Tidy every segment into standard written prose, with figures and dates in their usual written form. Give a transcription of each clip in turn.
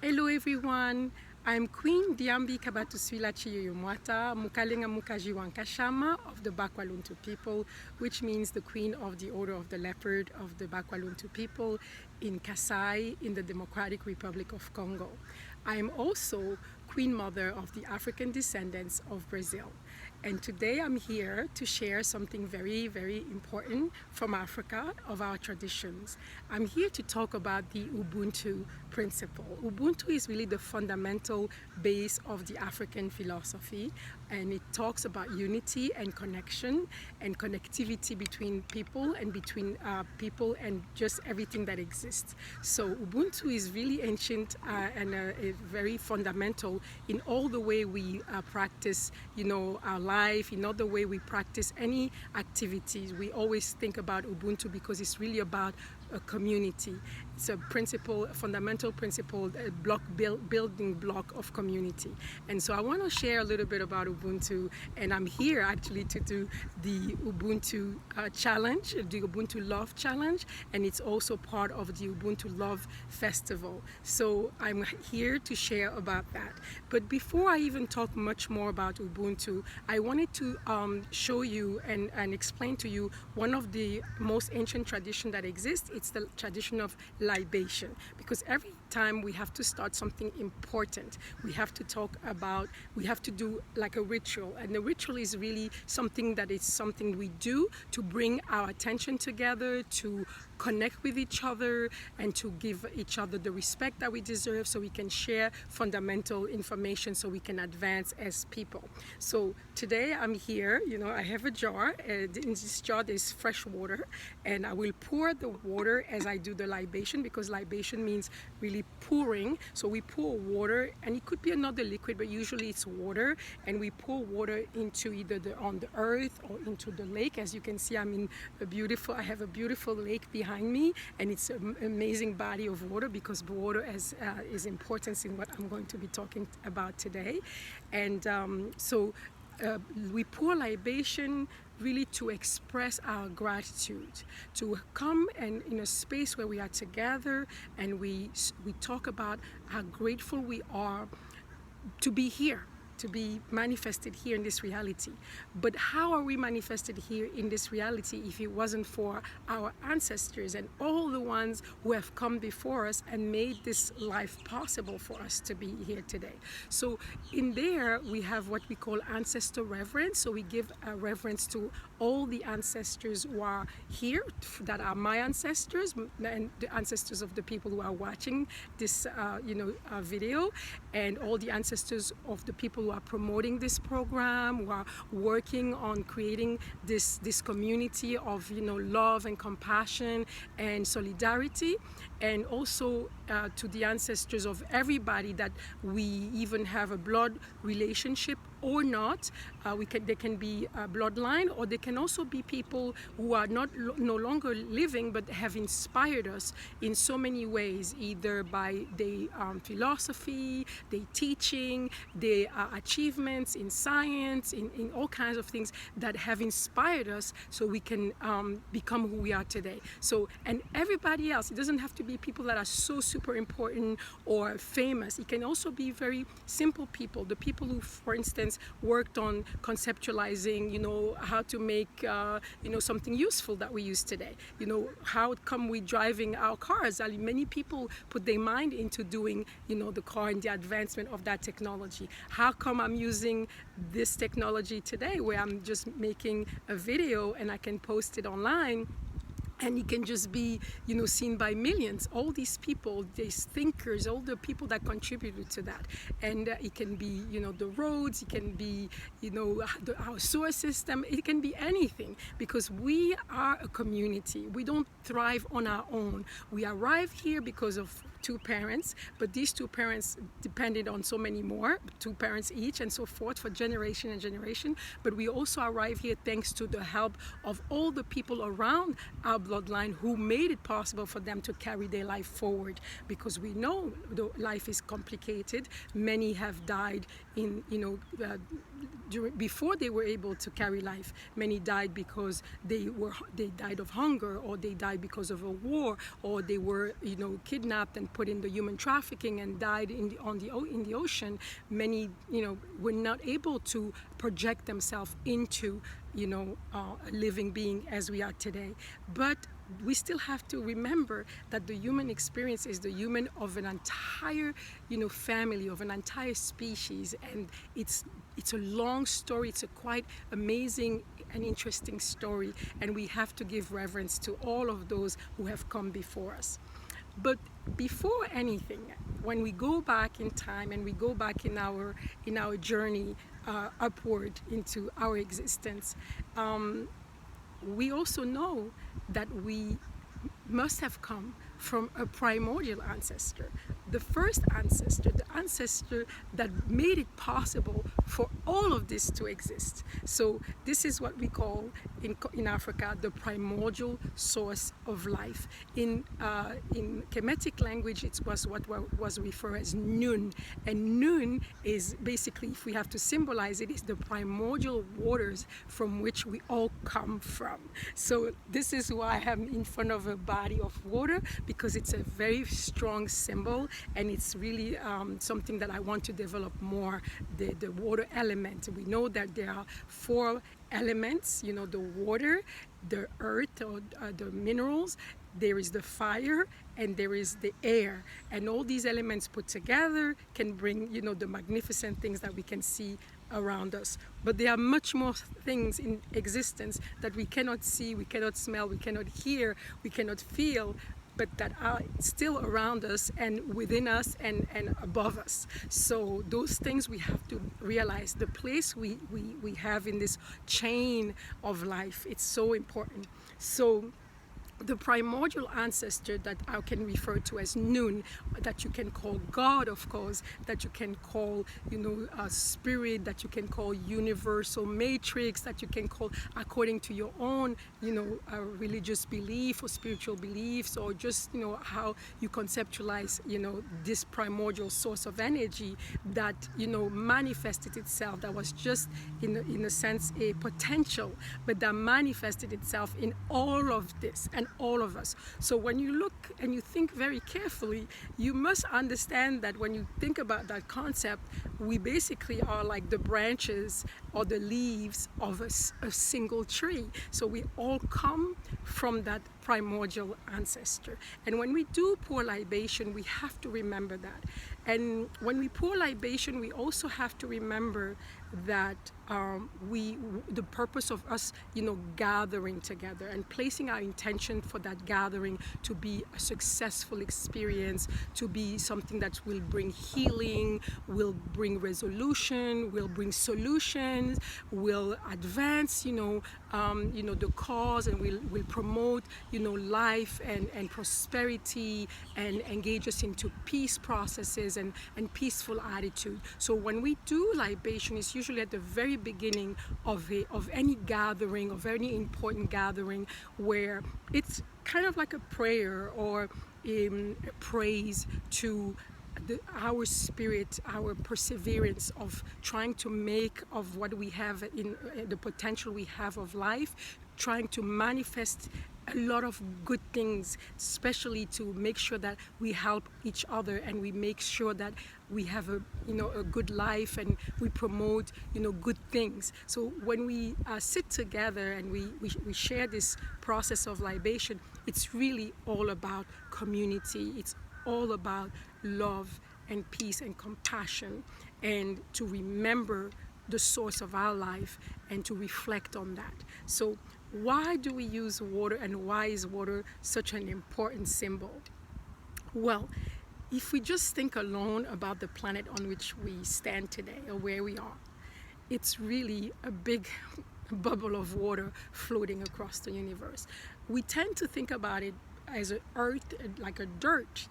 Hello everyone, I'm Queen Diambi Kabatuswila Chiyoyomwata, Mukalenga Mukaji Wankashama of the Bakwaluntu people, which means the Queen of the Order of the Leopard of the Bakwaluntu people in Kasai in the Democratic Republic of Congo. I am also Queen Mother of the African descendants of Brazil. And today I'm here to share something very, very important from Africa, of our traditions. I'm here to talk about the Ubuntu principle. Ubuntu is really the fundamental base of the African philosophy, and it talks about unity and connection and connectivity between people and between people and just everything that exists. So Ubuntu is really ancient and very fundamental in all the way we practice, our life, in all the way we practice any activities. We always think about Ubuntu because it's really about a community. It's a principle, a fundamental principle, a building block of community. And so I want to share a little bit about Ubuntu, and I'm here actually to do the Ubuntu challenge, the Ubuntu Love Challenge, and it's also part of the Ubuntu Love Festival. So I'm here to share about that. But before I even talk much more about Ubuntu, I wanted to show you and explain to you one of the most ancient traditions that exists. It's the tradition of libation, because every time we have to start something important, we have to do like a ritual, and the ritual is really something we do to bring our attention together, to connect with each other, and to give each other the respect that we deserve, so we can share fundamental information, so we can advance as people. So today I'm here, I have a jar, and in this jar there's fresh water, and I will pour the water as I do the libation, because libation means really pouring. So we pour water, and it could be another liquid, but usually it's water, and we pour water into either on the earth or into the lake. As you can see, I have a beautiful lake behind me, and it's an amazing body of water, because water is importance in what I'm going to be talking about today. And we pour libation really to express our gratitude, to come and in a space where we are together and we talk about how grateful we are to be here, to be manifested here in this reality. But how are we manifested here in this reality if it wasn't for our ancestors and all the ones who have come before us and made this life possible for us to be here today? So in there we have what we call ancestor reverence. So we give a reverence to all the ancestors who are here, that are my ancestors and the ancestors of the people who are watching this video, and all the ancestors of the people who are promoting this program, who are working on creating this community of love and compassion and solidarity, and also to the ancestors of everybody that we even have a blood relationship or not. They can be a bloodline, or they can also be people who are no longer living but have inspired us in so many ways, either by their philosophy, their teaching, their achievements in science, in all kinds of things that have inspired us, so we can become who we are today. So, and everybody else, it doesn't have to be people that are so super important or famous. It can also be very simple people, the people who, for instance, worked on conceptualizing, how to make, something useful that we use today. How come we driving our cars? Many people put their mind into doing, the car and the advancement of that technology. How come I'm using this technology today, where I'm just making a video and I can post it online, and it can just be, seen by millions? All these people, these thinkers, all the people that contributed to that. And it can be, the roads, it can be, our sewer system, it can be anything, because we are a community. We don't thrive on our own. We arrive here because of two parents, but these two parents depended on so many more, two parents each, and so forth, for generation and generation. But we also arrive here thanks to the help of all the people around our bloodline who made it possible for them to carry their life forward, because we know the life is complicated. Many have died in before they were able to carry life, many died because they died of hunger, or they died because of a war, or they were kidnapped and put in the human trafficking and died in the ocean. Many were not able to project themselves into a living being as we are today. But we still have to remember that the human experience is the human of an entire family, of an entire species, and it's a long story. It's a quite amazing and interesting story, and we have to give reverence to all of those who have come before us. But before anything, when we go back in time and we go back in our journey upward into our existence, we also know that we must have come from a primordial ancestor, the first ancestor, the ancestor that made it possible for all of this to exist. So this is what we call in Africa the primordial source of life. In Kemetic language, it was what was referred as Nun, and Nun is basically, if we have to symbolize it, is the primordial waters from which we all come from. So this is why I'm in front of a body of water, because it's a very strong symbol, and it's really something that I want to develop more, the water element. We know that there are 4 elements, the water, the earth, or the minerals, there is the fire, and there is the air. And all these elements put together can bring, the magnificent things that we can see around us. But there are much more things in existence that we cannot see, we cannot smell, we cannot hear, we cannot feel, but that are still around us and within us and above us. So those things we have to realize, the place we have in this chain of life, it's so important. So the primordial ancestor that I can refer to as Nun, that you can call God, of course, that you can call, spirit, that you can call universal matrix, that you can call according to your own, religious belief or spiritual beliefs, or just, how you conceptualize, this primordial source of energy that, manifested itself, that was just, in a sense, a potential, but that manifested itself in all of this and all of us. So when you look and you think very carefully, you must understand that when you think about that concept, we basically are like the branches or the leaves of a single tree. So we all come from that primordial ancestor. And when we do pour libation, we have to remember that. And when we pour libation, we also have to remember that the purpose of us, gathering together and placing our intention for that gathering to be a successful experience, to be something that will bring healing, will bring resolution, will bring solutions, will advance, the cause, and will promote, life and prosperity, and engage us into peace processes and peaceful attitude. So when we do libation, it's usually at the very beginning of any gathering, of any important gathering, where it's kind of like a prayer or a praise to our spirit, our perseverance of trying to make of what we have in the potential we have of life, trying to manifest a lot of good things, especially to make sure that we help each other and we make sure that we have a good life, and we promote good things. So when we sit together and we share this process of libation, it's really all about community. It's all about love and peace and compassion, and to remember the source of our life and to reflect on that. So why do we use water, and why is water such an important symbol? Well, if we just think alone about the planet on which we stand today, or where we are, it's really a big bubble of water floating across the universe. We tend to think about it as an earth, like a dirt,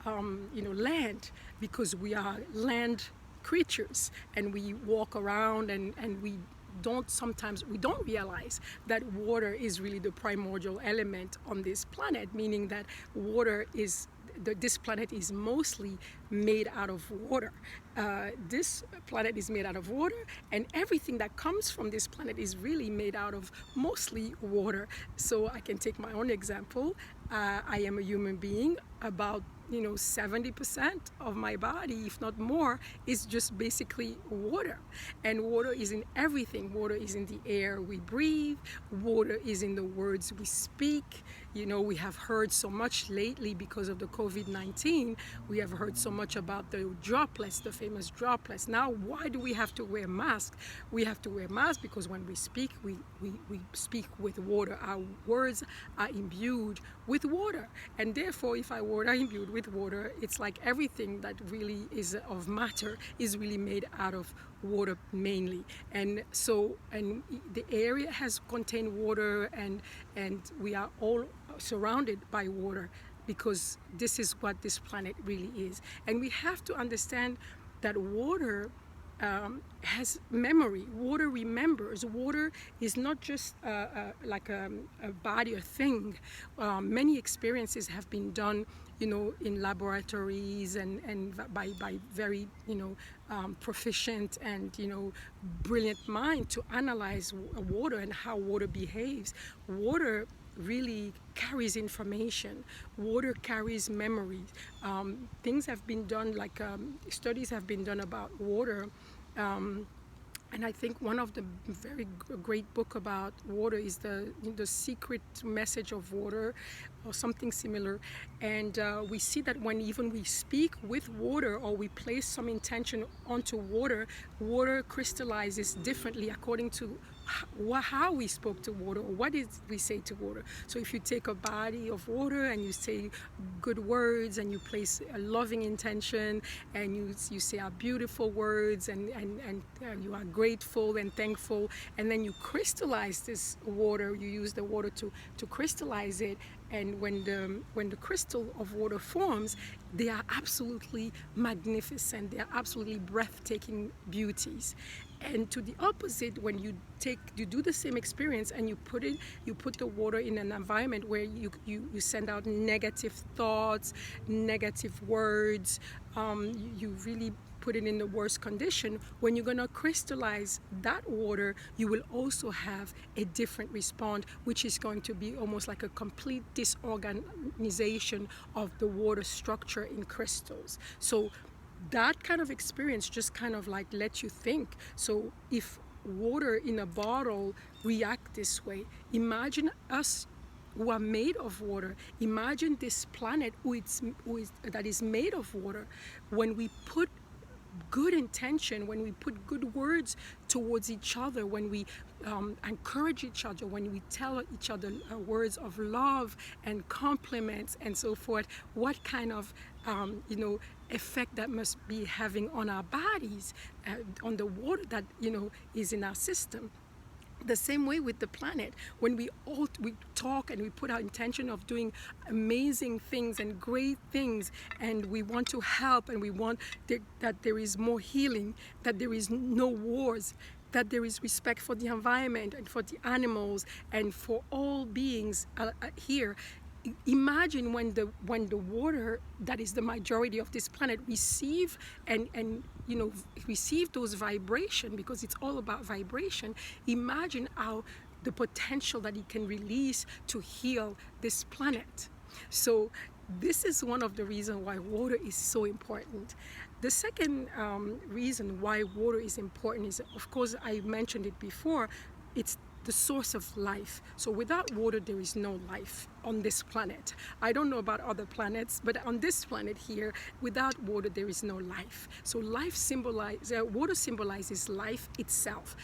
land, because we are land creatures and we walk around and we don't realize that water is really the primordial element on this planet, meaning that water is this planet is mostly made out of water. This planet is made out of water, and everything that comes from this planet is really made out of mostly water. So I can take my own example. I am a human being. About 70% of my body, if not more, is just basically water. And water is in everything. Water is in the air we breathe. Water is in the words we speak. We have heard so much lately because of the COVID-19. We have heard so much about the droplets, the famous droplets. Now, why do we have to wear masks? We have to wear masks because when we speak, we speak with water. Our words are imbued with water. And therefore, if our words are imbued with water, it's like everything that really is of matter is really made out of water mainly. And the area has contained water, and we are all surrounded by water, because this is what this planet really is. And we have to understand that water has memory. Water remembers. Water is not just like a body or thing. Many experiences have been done in laboratories and by very proficient and brilliant mind to analyze water and how water behaves. Water really carries information. Water carries memories. Things have been done, like studies have been done about water. And I think one of the very great book about water is the Secret Message of Water, or something similar. And we see that when even we speak with water, or we place some intention onto water, water crystallizes differently according to how we spoke to water, or what did we say to water. So if you take a body of water and you say good words, and you place a loving intention, and you say our beautiful words, and you are grateful and thankful, and then you crystallize this water, you use the water to crystallize it, and when the crystal of water forms, they are absolutely magnificent. They are absolutely breathtaking beauties. And to the opposite, when you do the same experience and you put the water in an environment where you send out negative thoughts, negative words, you really put it in the worst condition. When you're going to crystallize that water, you will also have a different response, which is going to be almost like a complete disorganization of the water structure in crystals. So that kind of experience just kind of like lets you think. So if water in a bottle react this way, imagine us who are made of water. Imagine this planet that is made of water. When we put good intention, when we put good words towards each other, when we encourage each other, when we tell each other words of love and compliments and so forth, what kind of effect that must be having on our bodies, on the water that is in our system. The same way with the planet, when we talk and we put our intention of doing amazing things and great things, and we want to help, and we want that there is more healing, that there is no wars, that there is respect for the environment and for the animals and for all beings here. Imagine when the water that is the majority of this planet receive receive those vibration, because it's all about vibration. Imagine how the potential that it can release to heal this planet. So this is one of the reasons why water is so important. The second reason why water is important is, of course, I mentioned it before, it's the source of life. So without water, there is no life on this planet. I don't know about other planets, but on this planet here, without water, there is no life. So water symbolizes life itself.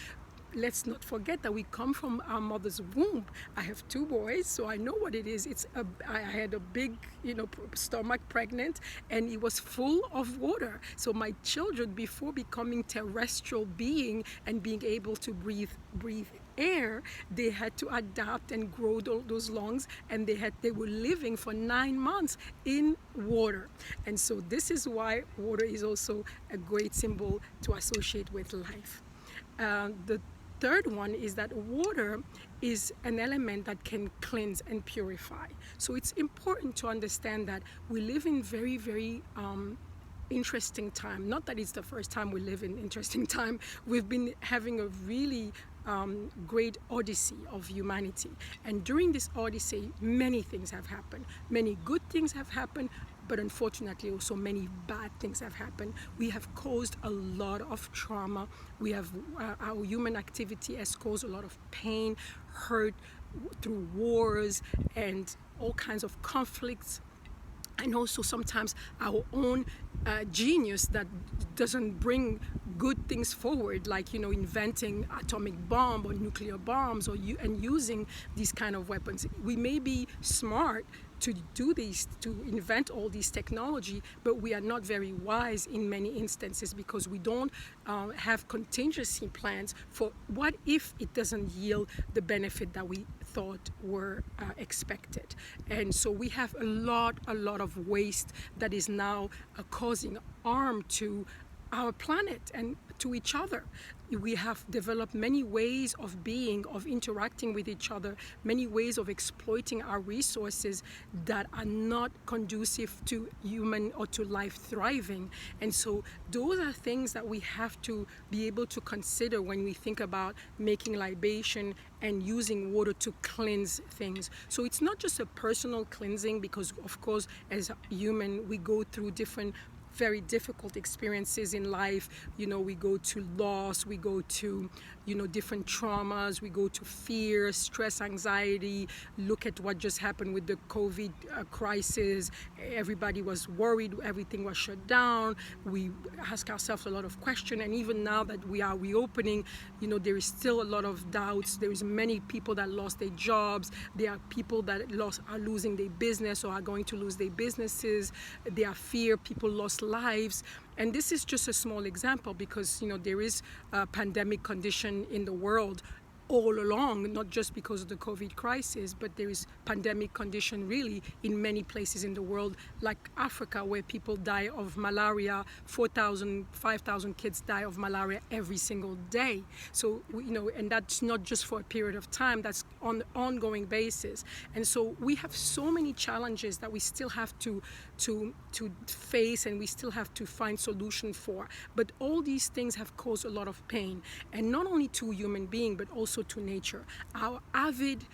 Let's not forget that we come from our mother's womb. I have 2 boys, so I know what it is. I had a big, stomach pregnant, and it was full of water. So my children, before becoming terrestrial being and being able to breathe air, they had to adapt and grow those lungs, and they were living for 9 months in water. And so this is why water is also a great symbol to associate with life. The third one is that water is an element that can cleanse and purify. So it's important to understand that we live in very, very interesting time. Not that it's the first time we live in interesting time. We've been having a really great odyssey of humanity, and during this odyssey many things have happened. Many good things have happened, but unfortunately also many bad things have happened. We have caused a lot of trauma. We have our human activity has caused a lot of pain, hurt through wars and all kinds of conflicts, and also sometimes our own genius that doesn't bring good things forward, like inventing atomic bomb or nuclear bombs and using these kind of weapons. We may be smart to do these, to invent all these technology, but we are not very wise in many instances because we don't have contingency plans for what if it doesn't yield the benefit that we thought were expected. And so we have a lot of waste that is now causing harm to our planet and to each other. We have developed many ways of being, of interacting with each other, many ways of exploiting our resources that are not conducive to human or to life thriving. And so those are things that we have to be able to consider when we think about making libation and using water to cleanse things. So it's not just a personal cleansing, because of course as a human we go through different very difficult experiences in life. We go to loss, we go to different traumas, we go to fear, stress, anxiety. Look at what just happened with the COVID crisis. Everybody was worried, everything was shut down. We ask ourselves a lot of questions, and even now that we are reopening, there is still a lot of doubts. There is many people that lost their jobs. There are people that are losing their business or are going to lose their businesses. There are fear, people lost lives. And this is just a small example because there is a pandemic condition in the world all along, not just because of the COVID crisis, but there is pandemic condition really in many places in the world, like Africa, where people die of malaria. 4,000, 5,000 kids die of malaria every single day. So, and that's not just for a period of time, that's on an ongoing basis. And so we have so many challenges that we still have to face, and we still have to find solution for. But all these things have caused a lot of pain, and not only to human beings, but also to nature. Our avid,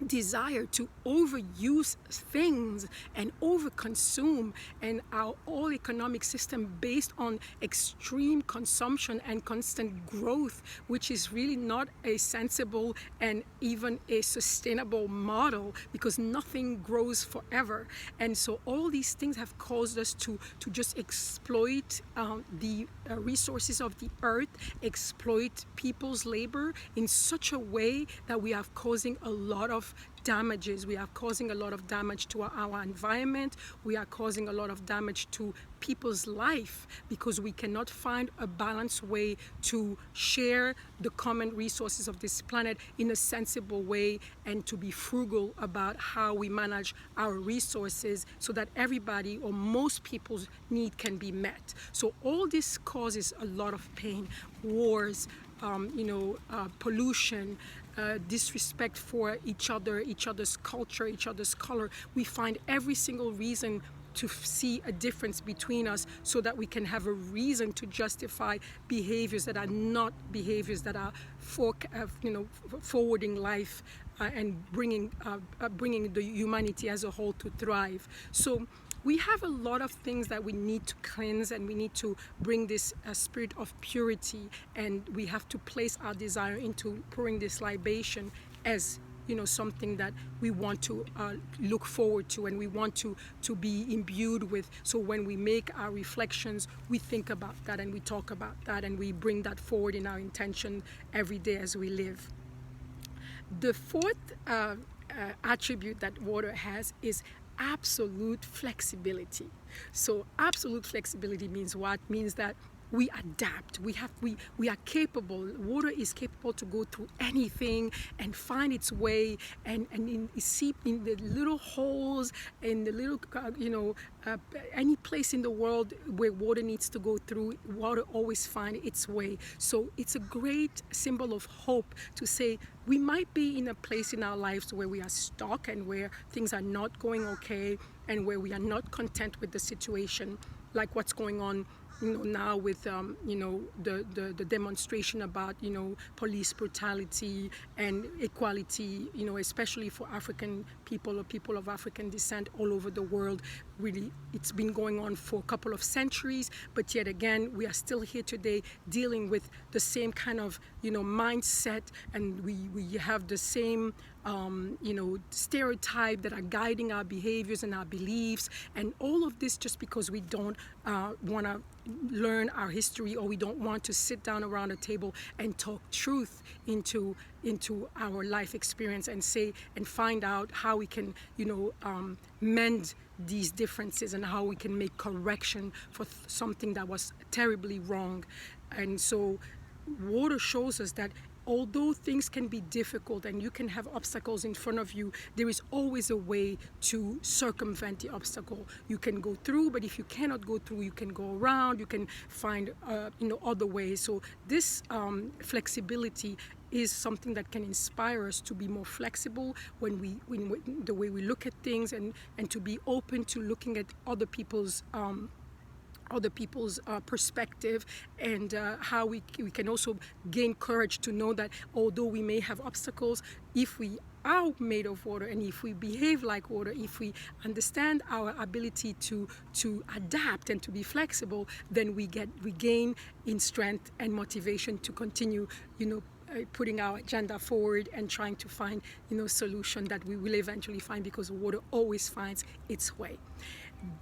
desire to overuse things and overconsume, and our whole economic system based on extreme consumption and constant growth, which is really not a sensible and even a sustainable model, because nothing grows forever. And so all these things have caused us to just exploit the resources of the earth, exploit people's labor in such a way that we are causing a lot of damages. We are causing a lot of damage to our environment. We are causing a lot of damage to people's life because we cannot find a balanced way to share the common resources of this planet in a sensible way, and to be frugal about how we manage our resources so that everybody or most people's need can be met. So all this causes a lot of pain, wars, pollution, disrespect for each other, each other's culture, each other's color. We find every single reason to see a difference between us so that we can have a reason to justify behaviors that are not behaviors that are forwarding life and bringing the humanity as a whole to thrive. So we have a lot of things that we need to cleanse, and we need to bring this spirit of purity, and we have to place our desire into pouring this libation as something that we want to look forward to, and we want to be imbued with. So when we make our reflections, we think about that, and we talk about that, and we bring that forward in our intention every day as we live. The fourth attribute that water has is absolute flexibility. So absolute flexibility means what? Means that we adapt. We are capable. Water is capable to go through anything and find its way and seep in the little holes, in the little any place in the world where water needs to go through. Water always finds its way. So it's a great symbol of hope to say we might be in a place in our lives where we are stuck and where things are not going okay and where we are not content with the situation, like what's going on now with the demonstration about police brutality and equality, especially for African people or people of African descent all over the world. Really, it's been going on for a couple of centuries, but yet again we are still here today dealing with the same kind of mindset, and we have the same stereotype that are guiding our behaviors and our beliefs, and all of this just because we don't want to learn our history, or we don't want to sit down around a table and talk truth into our life experience and say and find out how we can mend these differences and how we can make correction for something that was terribly wrong. And so water shows us that although things can be difficult and you can have obstacles in front of you, there is always a way to circumvent the obstacle. You can go through, but if you cannot go through, you can go around, you can find other ways. So this flexibility is something that can inspire us to be more flexible when the way we look at things, and to be open to looking at other people's perspective, and how we can also gain courage to know that although we may have obstacles, if we are made of water and if we behave like water, if we understand our ability to adapt and to be flexible, then we gain in strength and motivation to continue putting our agenda forward and trying to find solution that we will eventually find, because water always finds its way.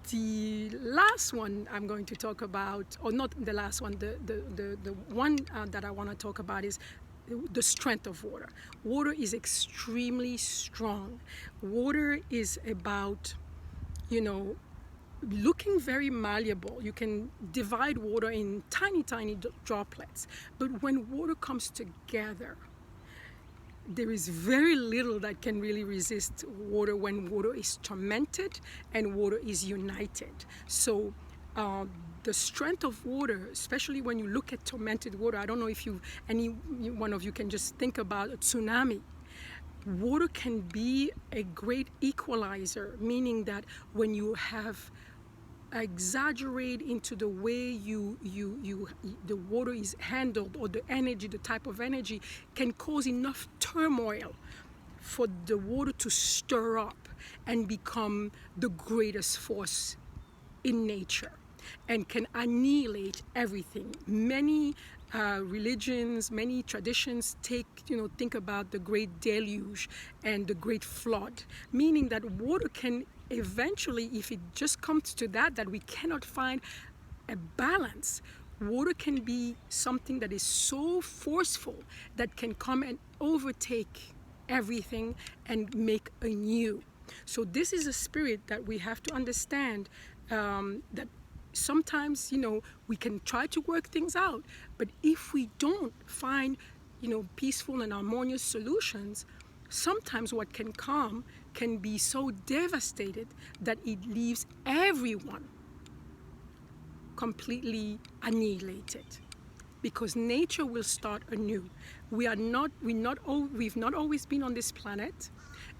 The last one I'm going to talk about, or not the last one, the one that I want to talk about is the strength of water. Water is extremely strong. Water is about, looking very malleable. You can divide water in tiny droplets, but when water comes together, there is very little that can really resist water when water is tormented and water is united. So the strength of water, especially when you look at tormented water, I don't know if any one of you can just think about a tsunami. Water can be a great equalizer, meaning that when you have exaggerate into the way the water is handled, or the energy, the type of energy, can cause enough turmoil for the water to stir up and become the greatest force in nature and can annihilate everything. Many religions, many traditions think about the great deluge and the great flood, meaning that water can eventually, if it just comes to that we cannot find a balance, water can be something that is so forceful that can come and overtake everything and make anew. So this is a spirit that we have to understand, that sometimes we can try to work things out, but if we don't find peaceful and harmonious solutions, sometimes what can come can be so devastated that it leaves everyone completely annihilated, because nature will start anew. We've not always been on this planet,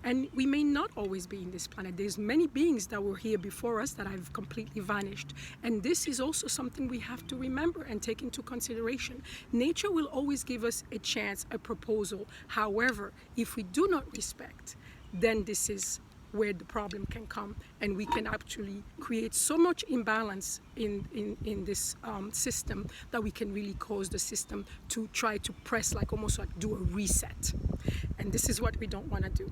and we may not always be in this planet. There's many beings that were here before us that have completely vanished, and this is also something we have to remember and take into consideration. Nature will always give us a chance, a proposal. However, if we do not respect, then this is where the problem can come, and we can actually create so much imbalance in this system that we can really cause the system to try to press, almost like do a reset, and this is what we don't want to do.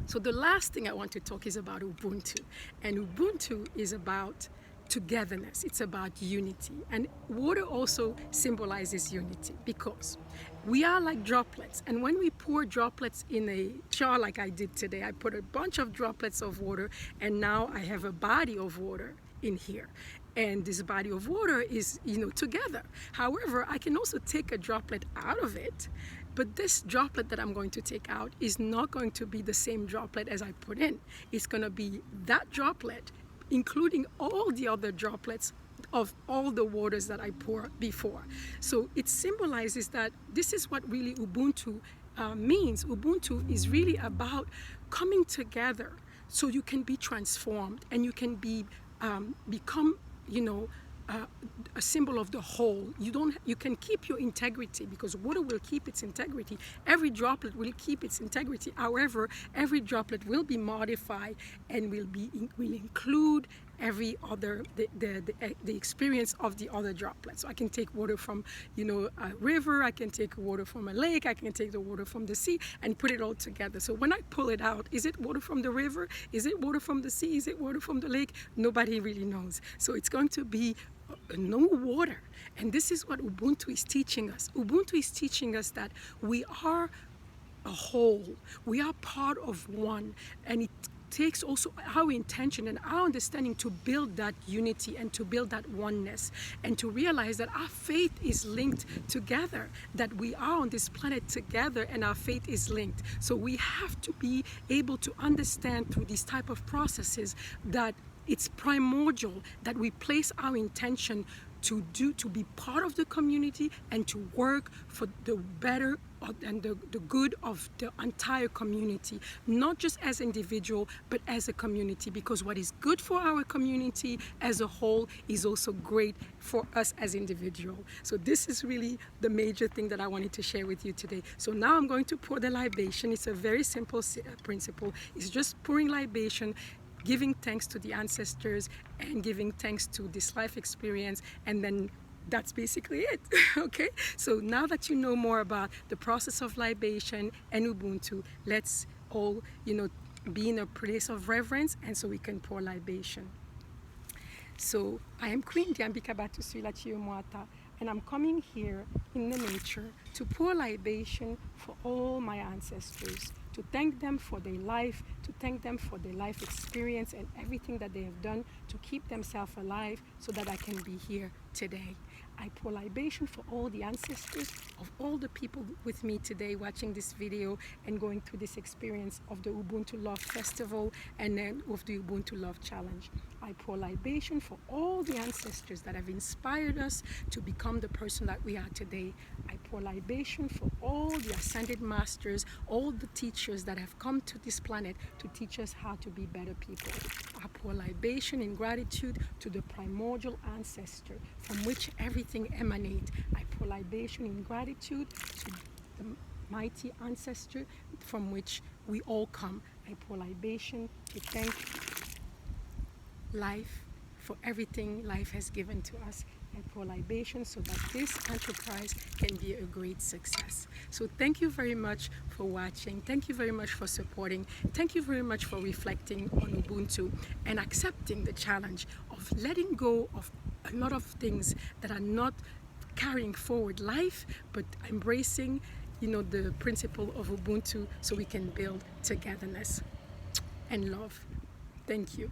So the last thing I want to talk is about Ubuntu, and Ubuntu is about togetherness. It's about unity, and water also symbolizes unity, because we are like droplets, and when we pour droplets in a jar like I did today, I put a bunch of droplets of water, and now I have a body of water in here. And this body of water is, together. However, I can also take a droplet out of it, but this droplet that I'm going to take out is not going to be the same droplet as I put in. It's going to be that droplet, including all the other droplets of all the waters that I pour before. So it symbolizes that this is what really Ubuntu means. Ubuntu is really about coming together so you can be transformed and you can become, a symbol of the whole. You can keep your integrity, because water will keep its integrity. Every droplet will keep its integrity. However, every droplet will be modified and will include every other the experience of the other droplets. So I can take water from a river, I can take water from a lake, I can take the water from the sea and put it all together. So when I pull it out, is it water from the river? Is it water from the sea? Is it water from the lake? Nobody really knows. So it's going to be no water. And this is what Ubuntu is teaching us. Ubuntu is teaching us that we are a whole. We are part of one. And it takes also our intention and our understanding to build that unity and to build that oneness, and to realize that our faith is linked together, that we are on this planet together and our faith is linked. So we have to be able to understand through these type of processes that it's primordial that we place our intention to be part of the community and to work for the better and the good of the entire community, not just as individual but as a community, because what is good for our community as a whole is also great for us as individual. So this is really the major thing that I wanted to share with you today. So now I'm going to pour the libation. It's a very simple principle. It's just pouring libation, giving thanks to the ancestors and giving thanks to this life experience, and then that's basically it. Okay, so now that you know more about the process of libation and Ubuntu, let's all be in a place of reverence, and so we can pour libation. So I am Queen Diambi and I'm coming here in the nature to pour libation for all my ancestors, to thank them for their life, to thank them for their life experience and everything that they have done to keep themselves alive so that I can be here today. I pour libation for all the ancestors of all the people with me today watching this video and going through this experience of the Ubuntu Love Festival and then of the Ubuntu Love Challenge. I pour libation for all the ancestors that have inspired us to become the person that we are today. I pour libation for all the ascended masters, all the teachers that have come to this planet to teach us how to be better people. I pour libation in gratitude to the primordial ancestor from which everything emanates. I pour libation in gratitude to the mighty ancestor from which we all come. I pour libation to thank life for everything life has given to us, and pour libation so that this enterprise can be a great success. So thank you very much for watching. Thank you very much for supporting. Thank you very much for reflecting on Ubuntu and accepting the challenge of letting go of a lot of things that are not carrying forward life, but embracing the principle of Ubuntu so we can build togetherness and love. Thank you.